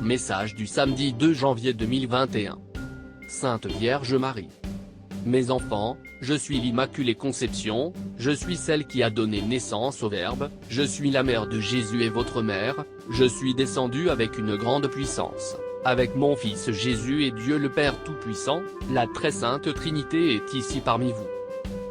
Message du samedi 2 janvier 2021. Sainte Vierge Marie. Mes enfants, je suis l'Immaculée Conception, je suis celle qui a donné naissance au Verbe, je suis la mère de Jésus et votre mère, je suis descendue avec une grande puissance. Avec mon Fils Jésus et Dieu le Père Tout-Puissant, la très sainte Trinité est ici parmi vous.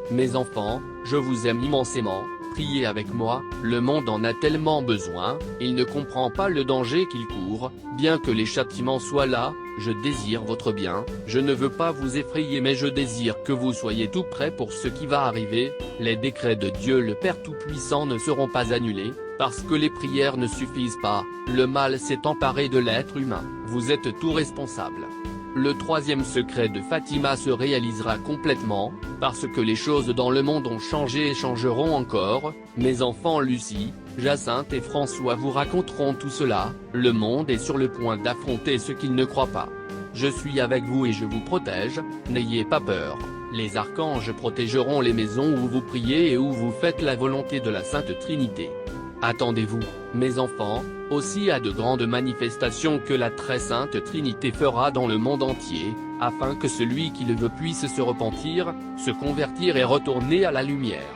Mes enfants, je vous aime immensément, priez avec moi, le monde en a tellement besoin, il ne comprend pas le danger qu'il court, bien que les châtiments soient là, je désire votre bien, je ne veux pas vous effrayer mais je désire que vous soyez tout prêts pour ce qui va arriver, les décrets de Dieu le Père Tout-Puissant ne seront pas annulés, parce que les prières ne suffisent pas, le mal s'est emparé de l'être humain, vous êtes tout responsable. Le troisième secret de Fatima se réalisera complètement, parce que les choses dans le monde ont changé et changeront encore, mes enfants Lucie, Jacinthe et François vous raconteront tout cela, le monde est sur le point d'affronter ce qu'il ne croit pas. Je suis avec vous et je vous protège, n'ayez pas peur, les archanges protégeront les maisons où vous priez et où vous faites la volonté de la Sainte Trinité. Attendez-vous, mes enfants, aussi à de grandes manifestations que la très sainte Trinité fera dans le monde entier, afin que celui qui le veut puisse se repentir, se convertir et retourner à la lumière.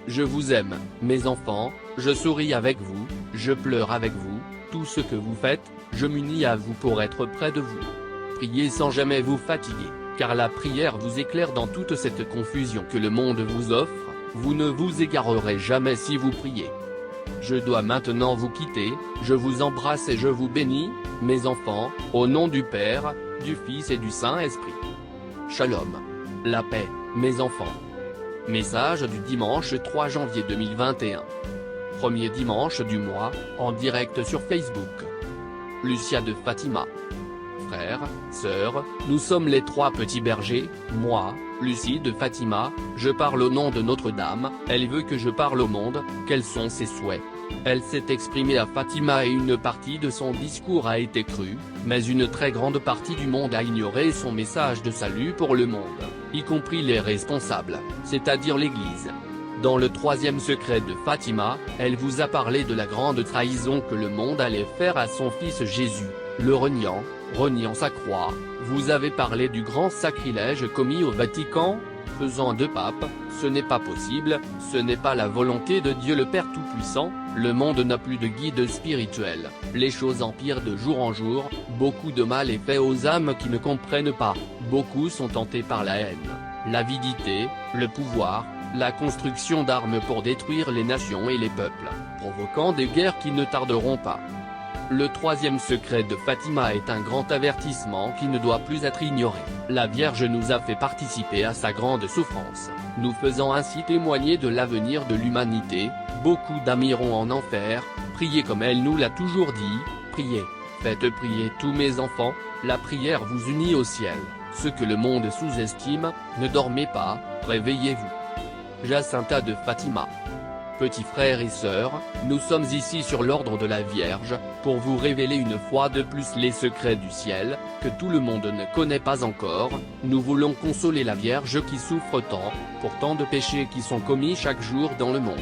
Je vous aime, mes enfants, je souris avec vous, je pleure avec vous, tout ce que vous faites, je m'unis à vous pour être près de vous. Priez sans jamais vous fatiguer, car la prière vous éclaire dans toute cette confusion que le monde vous offre, vous ne vous égarerez jamais si vous priez. Je dois maintenant vous quitter, je vous embrasse et je vous bénis, mes enfants, au nom du Père, du Fils et du Saint-Esprit. Shalom. La paix, mes enfants. Message du dimanche 3 janvier 2021. Premier dimanche du mois, en direct sur Facebook. Lucia de Fatima. Frères, sœurs, nous sommes les trois petits bergers, moi, Lucie de Fatima, je parle au nom de Notre-Dame, elle veut que je parle au monde, quels sont ses souhaits. Elle s'est exprimée à Fatima et une partie de son discours a été crue, mais une très grande partie du monde a ignoré son message de salut pour le monde, y compris les responsables, c'est-à-dire l'Église. Dans le troisième secret de Fatima, elle vous a parlé de la grande trahison que le monde allait faire à son fils Jésus, le reniant sa croix, vous avez parlé du grand sacrilège commis au Vatican, faisant deux papes, ce n'est pas possible, ce n'est pas la volonté de Dieu le Père Tout-Puissant, le monde n'a plus de guide spirituel, les choses empirent de jour en jour, beaucoup de mal est fait aux âmes qui ne comprennent pas, beaucoup sont tentés par la haine, l'avidité, le pouvoir, la construction d'armes pour détruire les nations et les peuples, provoquant des guerres qui ne tarderont pas. Le troisième secret de Fatima est un grand avertissement qui ne doit plus être ignoré. La Vierge nous a fait participer à sa grande souffrance, nous faisant ainsi témoigner de l'avenir de l'humanité, beaucoup d'âmes iront en enfer, priez comme elle nous l'a toujours dit, priez, faites prier tous mes enfants, la prière vous unit au ciel, ce que le monde sous-estime, ne dormez pas, réveillez-vous. Jacinta de Fatima. Petits frères et sœurs, nous sommes ici sur l'ordre de la Vierge, pour vous révéler une fois de plus les secrets du ciel, que tout le monde ne connaît pas encore, nous voulons consoler la Vierge qui souffre tant, pour tant de péchés qui sont commis chaque jour dans le monde.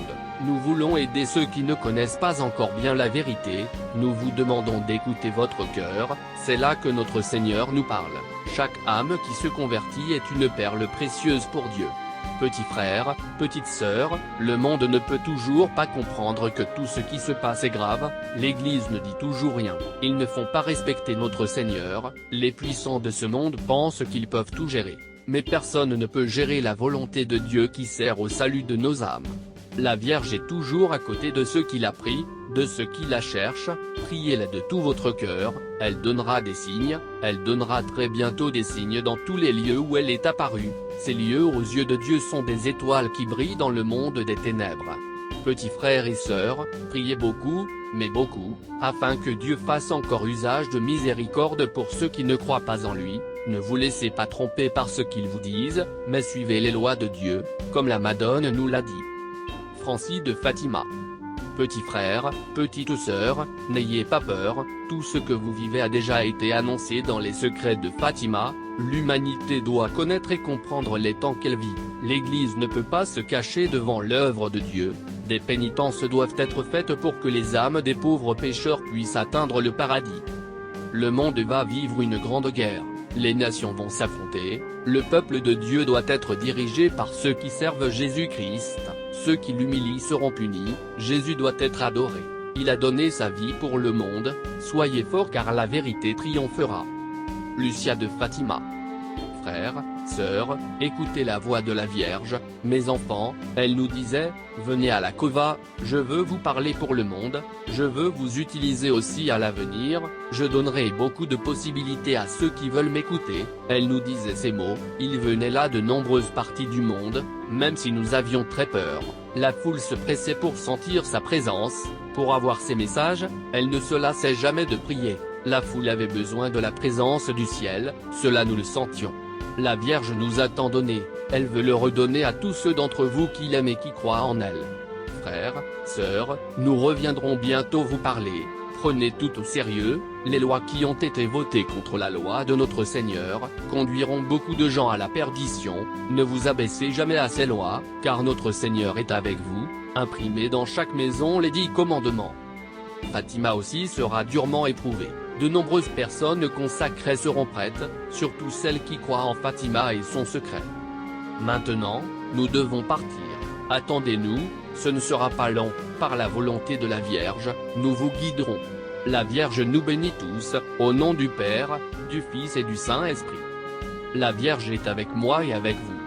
Nous voulons aider ceux qui ne connaissent pas encore bien la vérité, nous vous demandons d'écouter votre cœur, c'est là que notre Seigneur nous parle. Chaque âme qui se convertit est une perle précieuse pour Dieu. Petits frères, petites sœurs, le monde ne peut toujours pas comprendre que tout ce qui se passe est grave, l'Église ne dit toujours rien, ils ne font pas respecter notre Seigneur, les puissants de ce monde pensent qu'ils peuvent tout gérer, mais personne ne peut gérer la volonté de Dieu qui sert au salut de nos âmes. La Vierge est toujours à côté de ceux qui la prient, de ceux qui la cherchent, priez-la de tout votre cœur, elle donnera des signes, elle donnera très bientôt des signes dans tous les lieux où elle est apparue, ces lieux aux yeux de Dieu sont des étoiles qui brillent dans le monde des ténèbres. Petits frères et sœurs, priez beaucoup, mais beaucoup, afin que Dieu fasse encore usage de miséricorde pour ceux qui ne croient pas en lui, ne vous laissez pas tromper par ce qu'ils vous disent, mais suivez les lois de Dieu, comme la Madone nous l'a dit. Francis de Fatima. Petits frères, petites sœurs, n'ayez pas peur, tout ce que vous vivez a déjà été annoncé dans les secrets de Fatima, l'humanité doit connaître et comprendre les temps qu'elle vit, l'Église ne peut pas se cacher devant l'œuvre de Dieu, des pénitences doivent être faites pour que les âmes des pauvres pécheurs puissent atteindre le paradis. Le monde va vivre une grande guerre, les nations vont s'affronter, le peuple de Dieu doit être dirigé par ceux qui servent Jésus-Christ, ceux qui l'humilient seront punis, Jésus doit être adoré. Il a donné sa vie pour le monde, soyez forts car la vérité triomphera. Lucia de Fatima. Frères, sœurs, écoutez la voix de la Vierge, mes enfants, elle nous disait, venez à la Cova, je veux vous parler pour le monde, je veux vous utiliser aussi à l'avenir, je donnerai beaucoup de possibilités à ceux qui veulent m'écouter, elle nous disait ces mots, il venait là de nombreuses parties du monde, même si nous avions très peur, la foule se pressait pour sentir sa présence, pour avoir ses messages, elle ne se lassait jamais de prier, la foule avait besoin de la présence du ciel, cela nous le sentions. La Vierge nous a tant donné, elle veut le redonner à tous ceux d'entre vous qui l'aiment et qui croient en elle. Frères, sœurs, nous reviendrons bientôt vous parler, prenez tout au sérieux, les lois qui ont été votées contre la loi de notre Seigneur, conduiront beaucoup de gens à la perdition, ne vous abaissez jamais à ces lois, car notre Seigneur est avec vous, imprimez dans chaque maison les 10 commandements. Fatima aussi sera durement éprouvée. De nombreuses personnes consacrées seront prêtes, surtout celles qui croient en Fatima et son secret. Maintenant, nous devons partir. Attendez-nous, ce ne sera pas long, par la volonté de la Vierge, nous vous guiderons. La Vierge nous bénit tous, au nom du Père, du Fils et du Saint-Esprit. La Vierge est avec moi et avec vous.